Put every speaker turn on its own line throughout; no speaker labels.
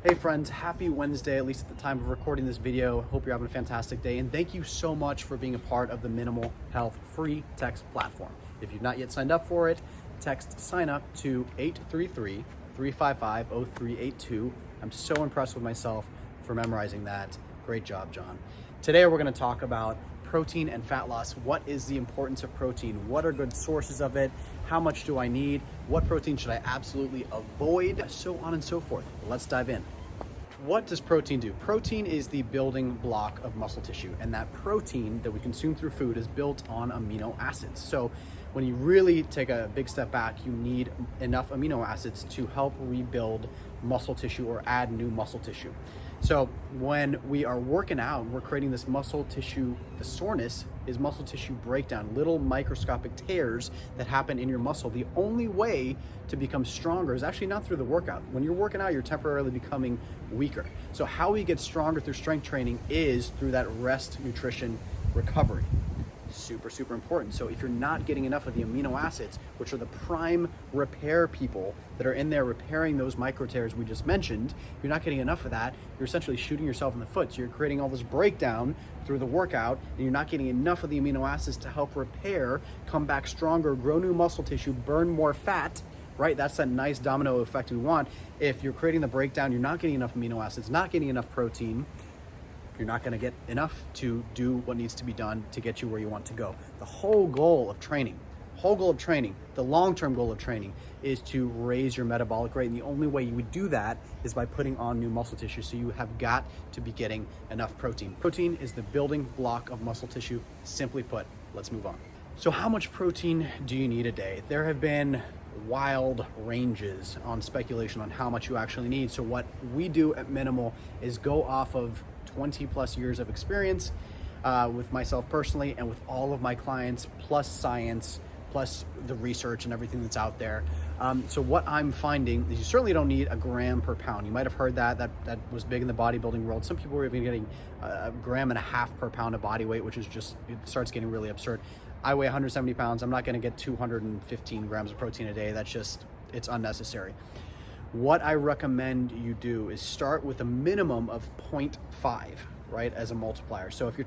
Hey friends, happy Wednesday, at least at the time of recording this video. Hope you're having a fantastic day, and thank you so much for being a part of the Minimal Health free text platform. If you've not yet signed up for it, text sign up to 833-355-0382. I'm so impressed with myself for memorizing that. Great job, John. Today we're going to talk about protein and fat loss. What is the importance of protein? What are good sources of it? How much do I need? What protein should I absolutely avoid? So on and so forth. Let's dive in. What does protein do? Protein is the building block of muscle tissue, and that protein that we consume through food is built on amino acids. So when you really take a big step back, you need enough amino acids to help rebuild muscle tissue or add new muscle tissue. So when we are working out, we're creating this muscle tissue. The soreness is muscle tissue breakdown, little microscopic tears that happen in your muscle. The only way to become stronger is actually not through the workout. When you're working out, you're temporarily becoming weaker. So how we get stronger through strength training is through that rest, nutrition, recovery. Super important. So if you're not getting enough of the amino acids, which are the prime repair people that are in there repairing those micro tears we just mentioned, if you're not getting enough of that, you're essentially shooting yourself in the foot. So you're creating all this breakdown through the workout, and you're not getting enough of the amino acids to help repair, come back stronger, grow new muscle tissue, burn more fat, right? That's that nice domino effect we want. If you're creating the breakdown, you're not getting enough amino acids, not getting enough protein, you're not going to get enough to do what needs to be done to get you where you want to go. The whole goal of training, the long-term goal of training is to raise your metabolic rate. And the only way you would do that is by putting on new muscle tissue. So you have got to be getting enough protein. Protein is the building block of muscle tissue. Simply put, let's move on. So how much protein do you need a day? There have been wild ranges on speculation on how much you actually need. So what we do at Minimal is go off of 20 plus years of experience with myself personally and with all of my clients, plus science, plus the research and everything that's out there. So what I'm finding is you certainly don't need a gram per pound. You might have heard that was big in the bodybuilding world. Some people were even getting a gram and a half per pound of body weight, which is just, it starts getting really absurd. I weigh 170 pounds. I'm not going to get 215 grams of protein a day. That's just, it's unnecessary. What I recommend you do is start with a minimum of 0.5, right, as a multiplier. So if you're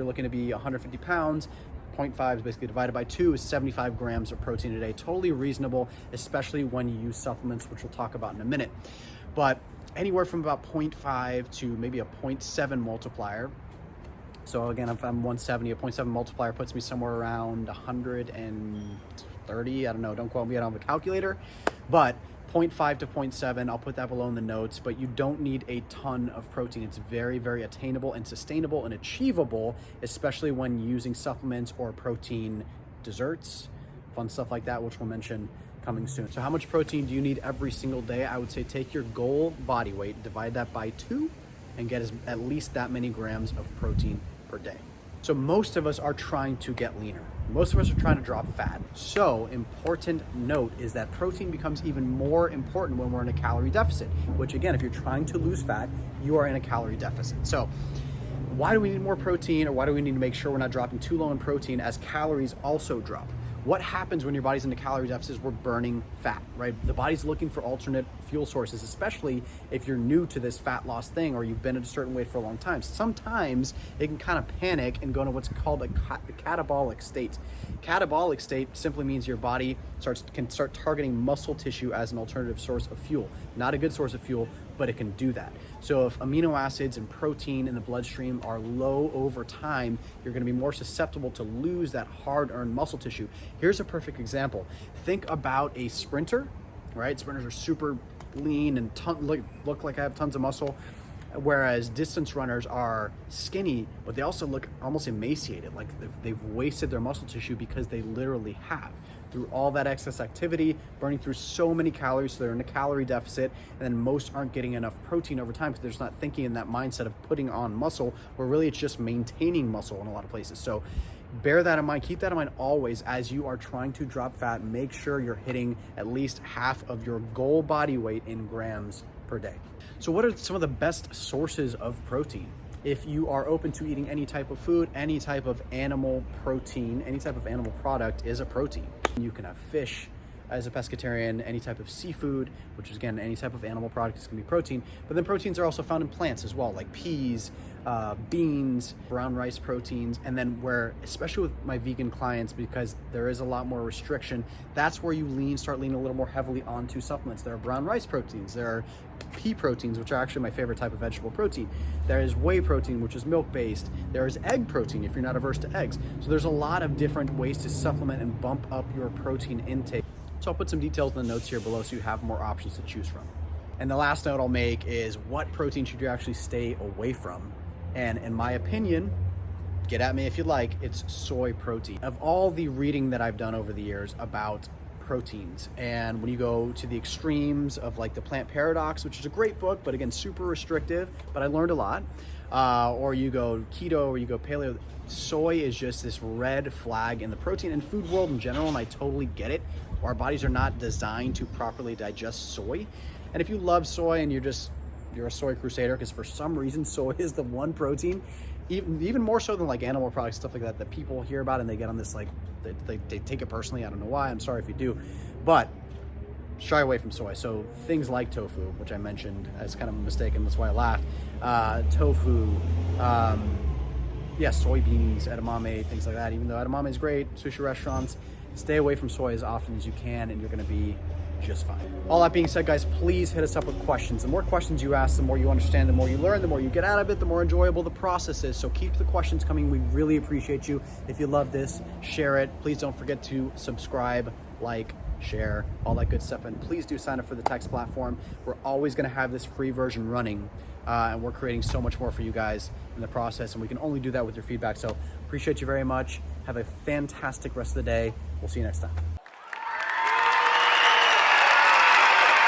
looking to be 150 pounds, 0.5 is basically divided by 2 is 75 grams of protein a day. Totally reasonable, especially when you use supplements, which we'll talk about in a minute. But anywhere from about 0.5 to maybe a 0.7 multiplier. So again, if I'm 170, a 0.7 multiplier puts me somewhere around 130. I don't know, don't quote me, I don't have a calculator. But 0.5 to 0.7, I'll put that below in the notes, but you don't need a ton of protein. It's very attainable and sustainable and achievable, especially when using supplements or protein desserts, fun stuff like that, which we'll mention coming soon. So how much protein do you need every single day? I would say take your goal body weight, divide that by 2, and get at least that many grams of protein per day. So most of us are trying to get leaner. Most of us are trying to drop fat. So important note is that protein becomes even more important when we're in a calorie deficit, which again, if you're trying to lose fat, you are in a calorie deficit. So why do we need more protein, or why do we need to make sure we're not dropping too low in protein as calories also drop? What happens when your body's in a calorie deficit is we're burning fat, right? The body's looking for alternate fuel sources, especially if you're new to this fat loss thing or you've been at a certain weight for a long time. Sometimes it can kind of panic and go into what's called a catabolic state. Catabolic state simply means your body can start targeting muscle tissue as an alternative source of fuel. Not a good source of fuel, but it can do that. So if amino acids and protein in the bloodstream are low over time, you're going to be more susceptible to lose that hard-earned muscle tissue. Here's a perfect example. Think about a sprinter, right? Sprinters are super lean and look like I have tons of muscle, whereas distance runners are skinny, but they also look almost emaciated, like they've wasted their muscle tissue because they literally have. Through all that excess activity, burning through so many calories, so they're in a calorie deficit, and then most aren't getting enough protein over time because they're just not thinking in that mindset of putting on muscle, where really it's just maintaining muscle in a lot of places. So bear that in mind, keep that in mind always as you are trying to drop fat. Make sure you're hitting at least half of your goal body weight in grams per day. So what are some of the best sources of protein? If you are open to eating any type of food, any type of animal protein, any type of animal product is a protein. You can have fish, as a pescatarian, any type of seafood, which is again, any type of animal product is gonna be protein. But then proteins are also found in plants as well, like peas, beans, brown rice proteins. And then where, especially with my vegan clients, because there is a lot more restriction, that's where you start leaning a little more heavily onto supplements. There are brown rice proteins, there are pea proteins, which are actually my favorite type of vegetable protein. There is whey protein, which is milk-based. There is egg protein, if you're not averse to eggs. So there's a lot of different ways to supplement and bump up your protein intake. So I'll put some details in the notes here below so you have more options to choose from. And the last note I'll make is, what protein should you actually stay away from? And in my opinion, get at me if you'd like, it's soy protein. Of all the reading that I've done over the years about proteins, and when you go to the extremes of like the Plant Paradox, which is a great book, but again, super restrictive, but I learned a lot, or you go keto, or you go paleo, soy is just this red flag in the protein and food world in general, and I totally get it. Our bodies are not designed to properly digest soy. And if you love soy and you're a soy crusader, because for some reason soy is the one protein, even more so than like animal products, stuff like that people hear about and they get on this like, they take it personally. I don't know why, I'm sorry if you do, but shy away from soy. So things like tofu, which I mentioned as kind of a mistake, and that's why I laughed. Tofu, soybeans, edamame, things like that. Even though edamame is great, sushi restaurants, stay away from soy as often as you can, and you're gonna be just fine. All that being said, guys, please hit us up with questions. The more questions you ask, the more you understand, the more you learn, the more you get out of it, the more enjoyable the process is. So keep the questions coming. We really appreciate you. If you love this, share it. Please don't forget to subscribe, like, share, all that good stuff. And please do sign up for the text platform. We're always gonna have this free version running, and we're creating so much more for you guys in the process, and we can only do that with your feedback. So appreciate you very much. Have a fantastic rest of the day. We'll see you next time.